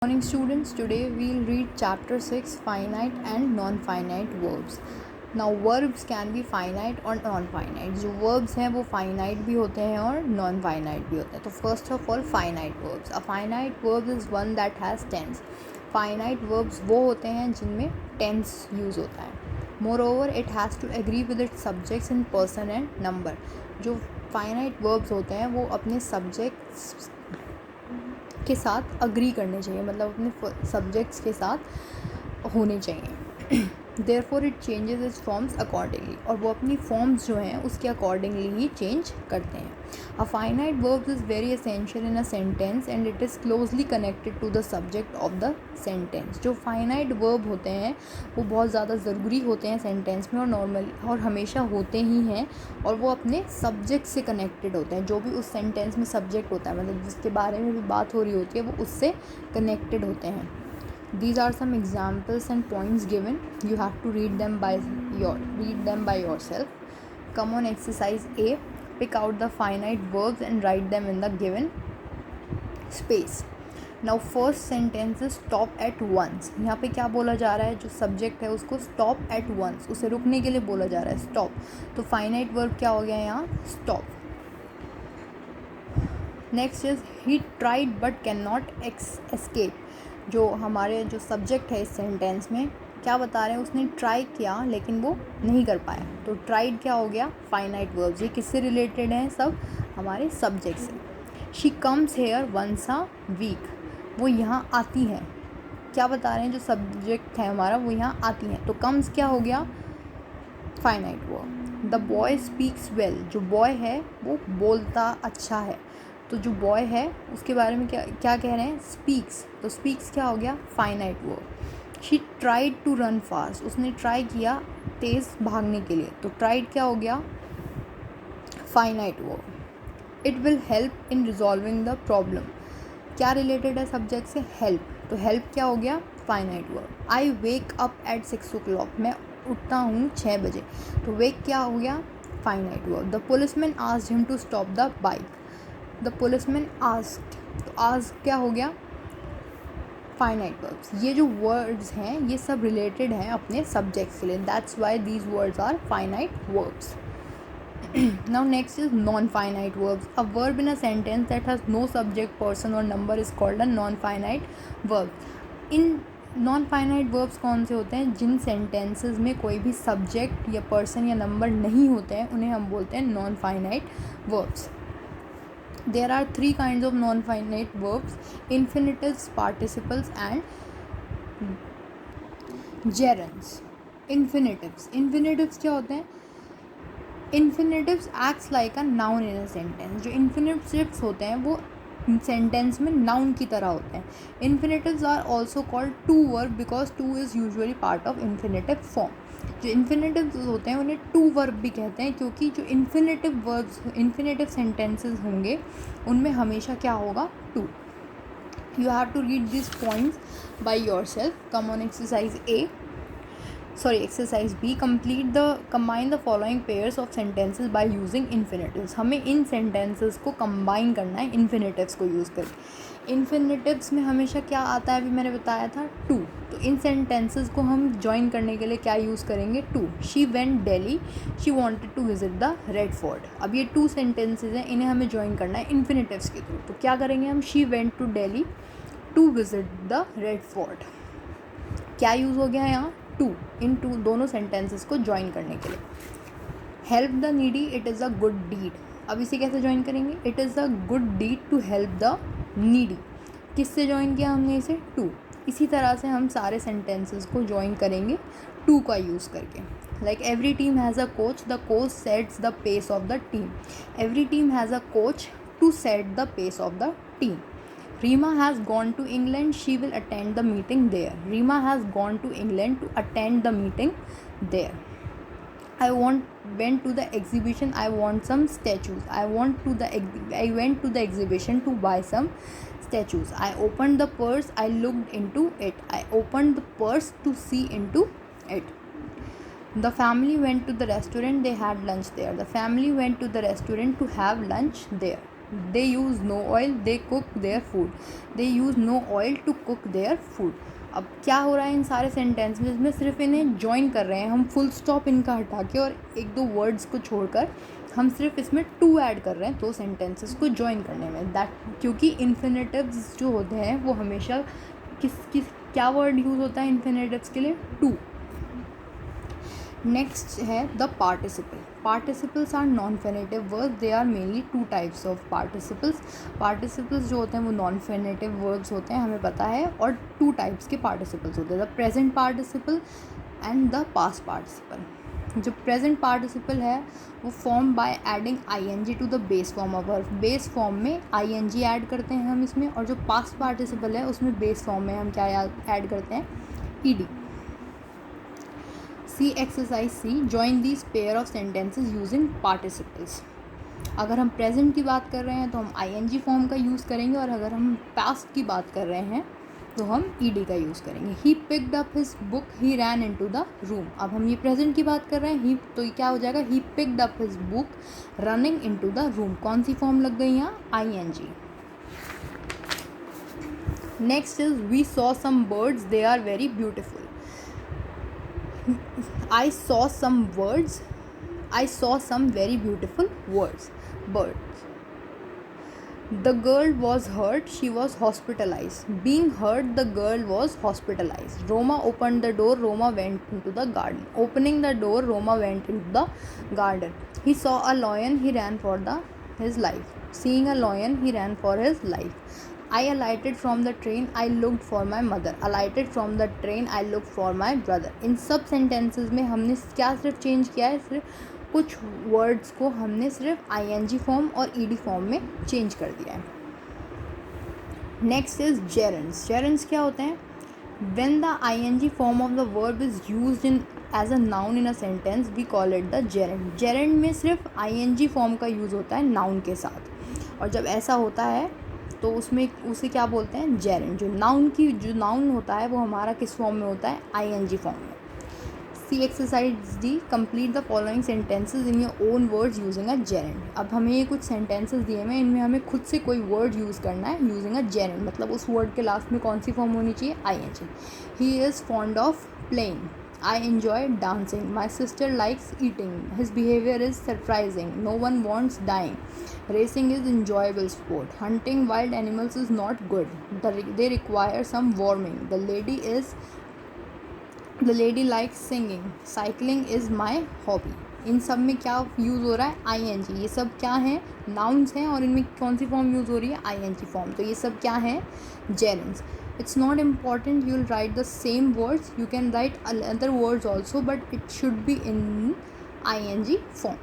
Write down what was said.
Morning students, today we'll read chapter 6 finite and non-finite verbs. Now verbs can be finite और non-finite. जो verbs हैं वो finite भी होते हैं और non-finite भी होते हैं. तो first of all finite verbs. A finite verb is one that has tense. Finite verbs वो होते हैं जिनमें tense use होता है. Moreover, it has to agree with its subjects in person and number. जो finite verbs होते हैं वो अपने subjects के साथ अग्री करने चाहिए, मतलब अपने सब्जेक्ट्स के साथ होने चाहिए. Therefore it changes it's forms accordingly, और वो अपनी फॉर्म्स जो हैं उसके अकॉर्डिंगली ही चेंज करते हैं. A finite verb is very essential in a sentence and it is closely connected to the subject of the sentence. जो फाइनाइट वर्ब होते हैं वो बहुत ज़्यादा ज़रूरी होते हैं सेंटेंस में, और नॉर्मली और हमेशा होते ही हैं, और वो अपने सब्जेक्ट से कनेक्टेड होते हैं. जो भी उस सेंटेंस में सब्जेक्ट होता है, मतलब जिसके बारे में भी बात हो रही होती है, वो उससे कनेक्टेड होते हैं. These are some examples and points given. You have to read them by yourself. Come on, exercise A. Pick out the finite verbs and write them in the given space. Now first sentence is stop at once. यहाँ पे क्या बोला जा रहा है, जो subject है उसको stop at once, उसे रुकने के लिए बोला जा रहा है stop. तो finite verb क्या हो गया यहाँ, stop. Next is he tried but cannot escape. जो हमारे जो सब्जेक्ट है इस सेंटेंस में क्या बता रहे हैं, उसने ट्राई किया लेकिन वो नहीं कर पाया. तो ट्राइड क्या हो गया, फाइनाइट वर्ब्स. ये किससे रिलेटेड हैं, सब हमारे सब्जेक्ट से. She comes here once a week. वो यहाँ आती हैं. क्या बता रहे हैं, जो सब्जेक्ट है हमारा वो यहाँ आती हैं. तो कम्स क्या हो गया, finite verb. The boy speaks well. जो बॉय है वो बोलता अच्छा है. तो जो बॉय है उसके बारे में क्या कह रहे हैं, स्पीक्स. तो स्पीक्स क्या हो गया, finite verb. She tried to run fast. उसने ट्राई किया तेज़ भागने के लिए. तो ट्राइड क्या हो गया, finite verb. It will help in resolving the problem. क्या रिलेटेड है सब्जेक्ट से, हेल्प. तो हेल्प क्या हो गया, finite verb. I wake up at 6 o'clock. मैं उठता हूँ 6 बजे. तो वेक क्या हो गया, finite verb. The policeman asked him to stop the bike. The policeman asked. तो आस्क क्या हो गया, फाइनाइट वर्ब्स. ये जो वर्ड्स हैं ये सब रिलेटेड हैं अपने सब्जेक्ट्स के लिए. That's why these words are finite verbs. Now next is non finite verbs. A verb in a sentence that has no subject, person और number is called a non finite verb. In non finite verbs कौन से होते हैं, जिन sentences में कोई भी subject या person या नंबर नहीं होते हैं, उन्हें हम बोलते हैं non finite verbs. There are 3 kinds of non-finite verbs: infinitives, participles and gerunds. Infinitives क्या होते हैं, infinitives acts like a noun in a sentence. जो infinitives होते हैं वो सेंटेंस में नाउन की तरह होते हैं. Infinitives are also called to verb because to is usually part of infinitive form. जो इन्फिनेटिव्स होते हैं उन्हें टू वर्ब भी कहते हैं, क्योंकि जो इन्फिनेटिव वर्ब्स, इन्फिनेटिव सेंटेंसेस होंगे उनमें हमेशा क्या होगा, to. You have to read this points by yourself. Come on exercise A, exercise B. Combine the following pairs of sentences by using infinitives. हमें इन sentences को combine करना है infinitives को यूज़ करके. infinitives में हमेशा क्या आता है, अभी मैंने बताया था, to. तो इन sentences को हम join करने के लिए क्या यूज़ करेंगे, to. She went Delhi. She wanted to visit the Red Fort. अब ये 2 sentences हैं, इन्हें हमें join करना है infinitives के थ्रू. तो क्या करेंगे हम, she went to Delhi to visit the Red Fort. क्या यूज़ हो गया यहाँ, टू. इन टू दोनों सेंटेंसेस को ज्वाइन करने के लिए. Help the needy, it is a good deed. अब इसे कैसे ज्वाइन करेंगे, it is a good deed to help the needy. किससे ज्वाइन किया हमने इसे, टू. इसी तरह से हम सारे सेंटेंसेस को ज्वाइन करेंगे टू का यूज़ करके. Like every team has a coach, the coach sets the pace of the team. Every team has a coach to set the pace of the team. Rima has gone to England. She will attend the meeting there. Rima has gone to England to attend the meeting there. I went to the exhibition. I want some statues. I went to the exhibition to buy some statues. I opened the purse. I looked into it. I opened the purse to see into it. The family went to the restaurant. They had lunch there. The family went to the restaurant to have lunch there. They use no oil, they cook their food, they use no oil to cook their food. अब क्या हो रहा है इन सारे sentences में, सिर्फ इन्हें join कर रहे हैं हम, फुल स्टॉप इनका हटा के और एक दो वर्ड्स को छोड़कर हम सिर्फ इसमें टू ऐड कर रहे हैं दो सेंटेंसेस को जॉइन करने में। दैट क्योंकि इन्फिनेटिव्स जो होते हैं वो हमेशा किस क्या वर्ड यूज़ होता है इन्फिनेटिव्स के लिए, टू। नेक्स्ट है the participle. Participles are non finite words, they are mainly two types of participles. Participles जो होते हैं वो नॉन फेनेटिव वर्ड्स होते हैं, हमें पता है, और टू टाइप्स के पार्टिसिपल्स होते हैं, the present participle and the past participle. जो प्रेजेंट पार्टिसिपल है वो form by adding ing to the base form of verb, base form में ing ऐड करते हैं हम इसमें, और जो पास्ट पार्टिसिपल है उसमें बेस फॉर्म में हम क्या ऐड करते हैं, ed। C exercise C, join these pair of sentences using participles. अगर हम प्रेजेंट की बात कर रहे हैं तो हम ing फॉर्म का यूज़ करेंगे, और अगर हम पास्ट की बात कर रहे हैं तो हम ed का यूज़ करेंगे। ही picked up his book, he ran into the room. अब हम ये प्रेजेंट की बात कर रहे हैं, ही, तो ये क्या हो जाएगा, he picked up his book running into the room. कौन सी फॉर्म लग गई यहाँ, ing। Next is we saw some birds, they are very beautiful. I saw some very beautiful birds. The girl was hurt, she was hospitalized. Being hurt, the girl was hospitalized. Roma opened the door, Roma went into the garden. Opening the door, Roma went into the garden. He saw a lion, he ran for his life. Seeing a lion, he ran for his life. I alighted from the train, I looked for my mother. Alighted from the train, I looked for my brother. इन सब sentences में हमने क्या सिर्फ change किया है, सिर्फ कुछ words को हमने सिर्फ ing फॉर्म और ed फॉर्म में चेंज कर दिया है। Next is जेरेंड्स। जेरेंड्स क्या होते हैं, when the ing form of the verb is used in as a noun in a sentence we call it the gerund। gerund में सिर्फ ing फॉर्म का यूज़ होता है नाउन के साथ, और जब ऐसा होता है तो उसमें उसे क्या बोलते हैं, जेरेंड। जो नाउन होता है वो हमारा किस फॉर्म में होता है, ing फॉर्म में। See exercise D, complete the following sentences in your own words using a gerund. अब हमें ये कुछ सेंटेंसेस दिए हुए हैं, इनमें हमें खुद से कोई वर्ड यूज़ करना है यूजिंग अ जेरेंड, मतलब उस वर्ड के लास्ट में कौन सी फॉर्म होनी चाहिए, ing। He is fond of playing, I enjoy dancing. My sister likes eating. His behavior is surprising. No one wants dying. Racing is enjoyable sport. Hunting wild animals is not good. They require some warming. The lady likes singing. Cycling is my hobby. इन सब में क्या use हो रहा है, ing। ये सब क्या हैं, नाउन्स हैं, और इनमें कौन सी फॉर्म यूज़ हो रही है, ing फॉर्म। तो ये सब क्या हैं, जेरेंड्स। It's not important you'll write the same words, you can write other words also, but it should be in ing form.